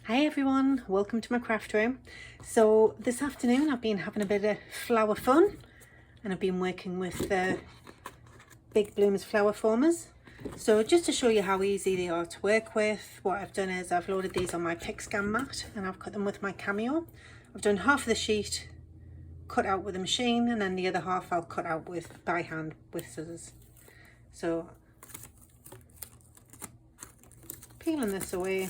Hi everyone, welcome to my craft room. So this afternoon I've been having a bit of flower fun and I've been working with the Big Blooms flower formers. So just to show you how easy they are to work with, what I've done is I've loaded these on my pick scan mat and I've cut them with my Cameo. I've done half of the sheet cut out with a machine and then the other half I'll cut out with by hand with scissors. So peeling this away.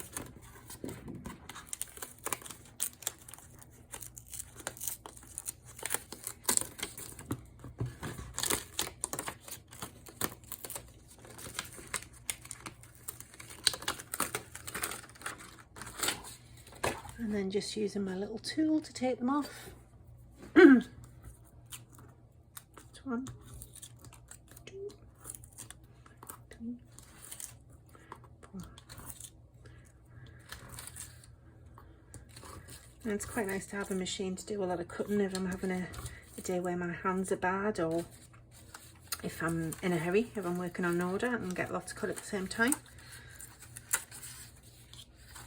And then just using my little tool to take them off. One, two, three, four. And it's quite nice to have a machine to do a lot of cutting if I'm having a day where my hands are bad, or if I'm in a hurry, if I'm working on an order and get lots cut at the same time.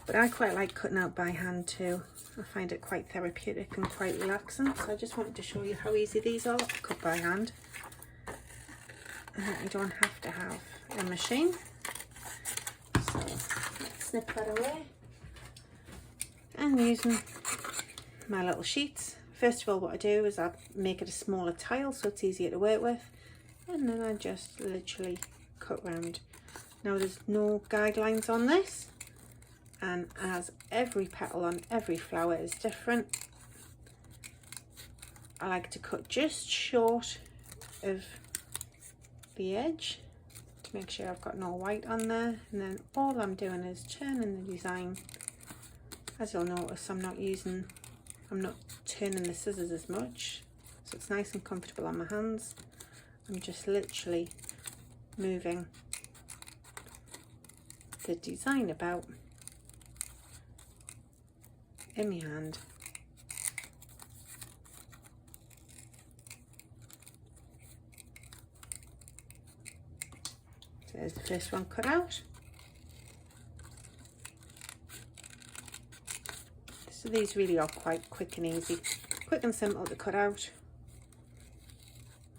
But I quite like cutting out by hand too. I find it quite therapeutic and quite relaxing. So I just wanted to show you how easy these are to cut by hand. And that you don't have to have a machine. So let's snip that away. And using my little sheets. First of all, what I do is I make it a smaller tile so it's easier to work with. And then I just literally cut round. Now there's no guidelines on this. And as every petal on every flower is different, I like to cut just short of the edge to make sure I've got no white on there, and then all I'm doing is turning the design. As you'll notice, I'm not turning the scissors as much, so it's nice and comfortable on my hands. I'm just literally moving the design about in my hand. So there's the first one cut out. So these really are quite quick and easy, quick and simple to cut out.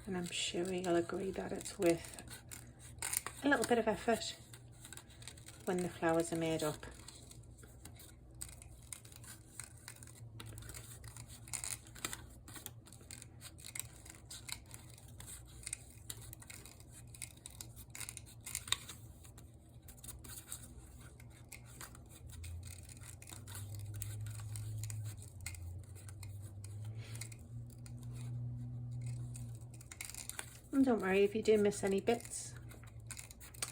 And I'm sure you'll agree that it's worth a little bit of effort when the flowers are made up. And don't worry if you do miss any bits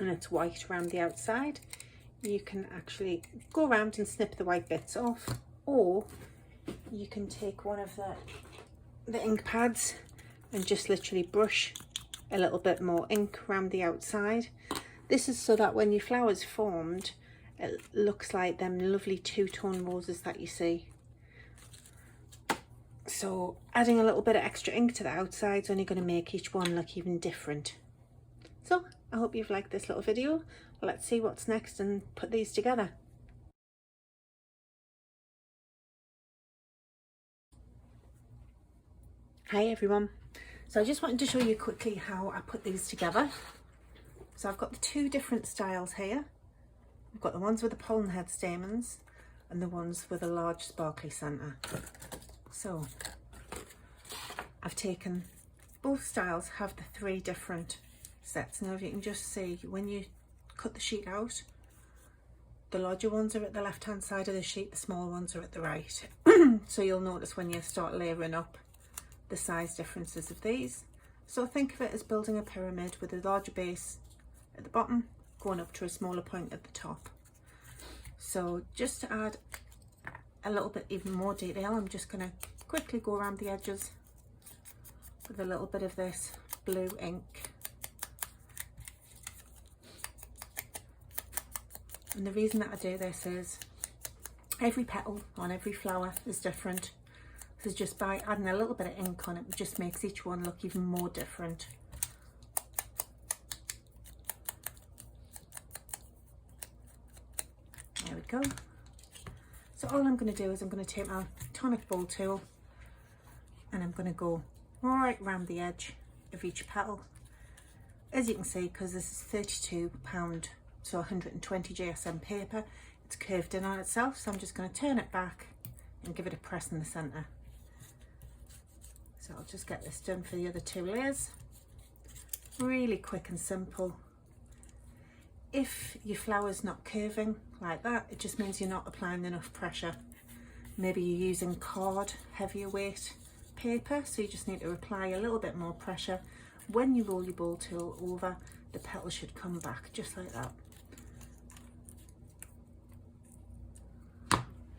and it's white around the outside, you can actually go around and snip the white bits off, or you can take one of the ink pads and just literally brush a little bit more ink around the outside. This is so that when your flower's formed, it looks like them lovely two-tone roses that you see. So adding a little bit of extra ink to the outside is only going to make each one look even different. So I hope you've liked this little video. Let's see what's next and put these together. Hi everyone. So I just wanted to show you quickly how I put these together. So I've got the two different styles here. I've got the ones with the pollen head stamens and the ones with a large sparkly centre. So I've taken both styles, have the three different sets. Now if you can just see, when you cut the sheet out, the larger ones are at the left hand side of the sheet, the small ones are at the right. So you'll notice when you start layering up the size differences of these. So think of it as building a pyramid with a larger base at the bottom going up to a smaller point at the top. So just to add a little bit even more detail, I'm just going to quickly go around the edges with a little bit of this blue ink. And the reason that I do this is every petal on every flower is different. So just by adding a little bit of ink on it, it just makes each one look even more different. There we go. So all I'm going to do is I'm going to take my tonic ball tool and I'm going to go right round the edge of each petal. As you can see, because this is £32, so 120 GSM paper, it's curved in on itself, so I'm just going to turn it back and give it a press in the centre. So I'll just get this done for the other 2 layers. Really quick and simple. If your flower's not curving like that, it just means you're not applying enough pressure. Maybe you're using card, heavier weight paper, so you just need to apply a little bit more pressure. When you roll your ball tool over, the petal should come back just like that.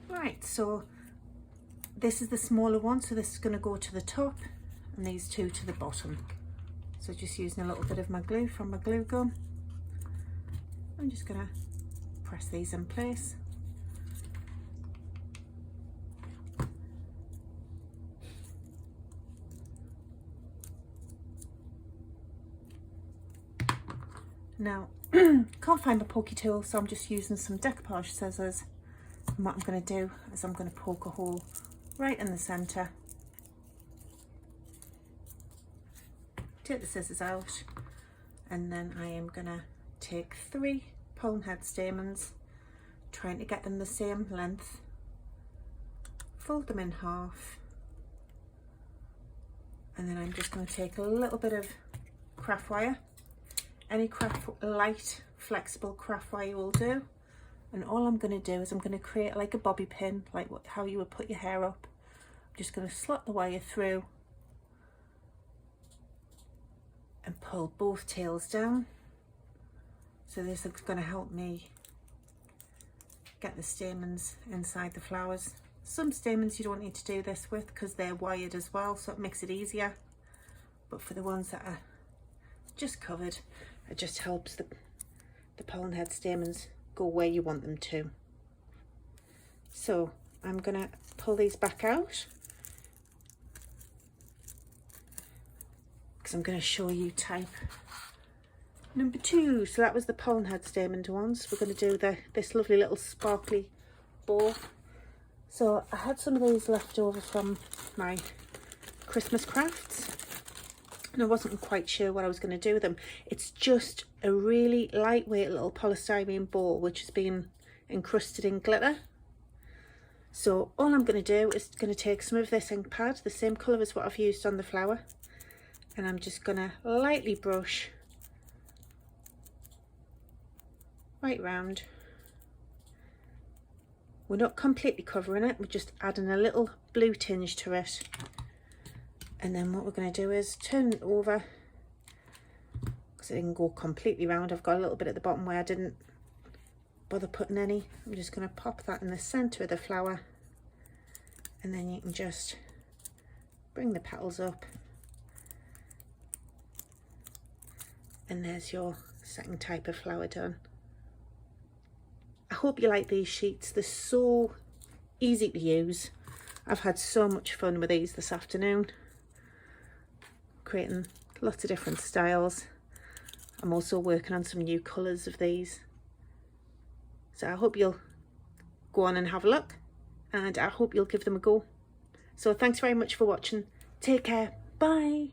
Right, so this is the smaller one, so this is going to go to the top and these 2 to the bottom. So just using a little bit of my glue from my glue gun, I'm just going to press these in place. Now, can't find my pokey tool, so I'm just using some decoupage scissors. And what I'm going to do is I'm going to poke a hole right in the centre. Take the scissors out, and then I am going to take 3 pollen head stamens, trying to get them the same length, fold them in half, and then I'm just going to take a little bit of craft wire. Any light flexible craft wire will do, and all I'm going to do is I'm going to create like a bobby pin, like how you would put your hair up. I'm just going to slot the wire through and pull both tails down. So this is going to help me get the stamens inside the flowers. Some stamens you don't need to do this with because they're wired as well, so it makes it easier, but for the ones that are just covered, it just helps the pollen head stamens go where you want them to. So I'm going to pull these back out because I'm going to show you type number 2. So that was the pollen head stamen ones. We're going to do this lovely little sparkly bow. So I had some of these left over from my Christmas crafts, and I wasn't quite sure what I was going to do with them. It's just a really lightweight little polystyrene ball which has been encrusted in glitter. So all I'm going to do is going to take some of this ink pad, the same colour as what I've used on the flower, and I'm just going to lightly brush right round. We're not completely covering it, we're just adding a little blue tinge to it. And then what we're going to do is turn it over, because it didn't go completely round. I've got a little bit at the bottom where I didn't bother putting any. I'm just going to pop that in the centre of the flower, and then you can just bring the petals up, and there's your second type of flower done. I hope you like these sheets. They're so easy to use. I've had so much fun with these this afternoon, creating lots of different styles. I'm also working on some new colours of these, so I hope you'll go on and have a look, and I hope you'll give them a go. So thanks very much for watching. Take care. Bye.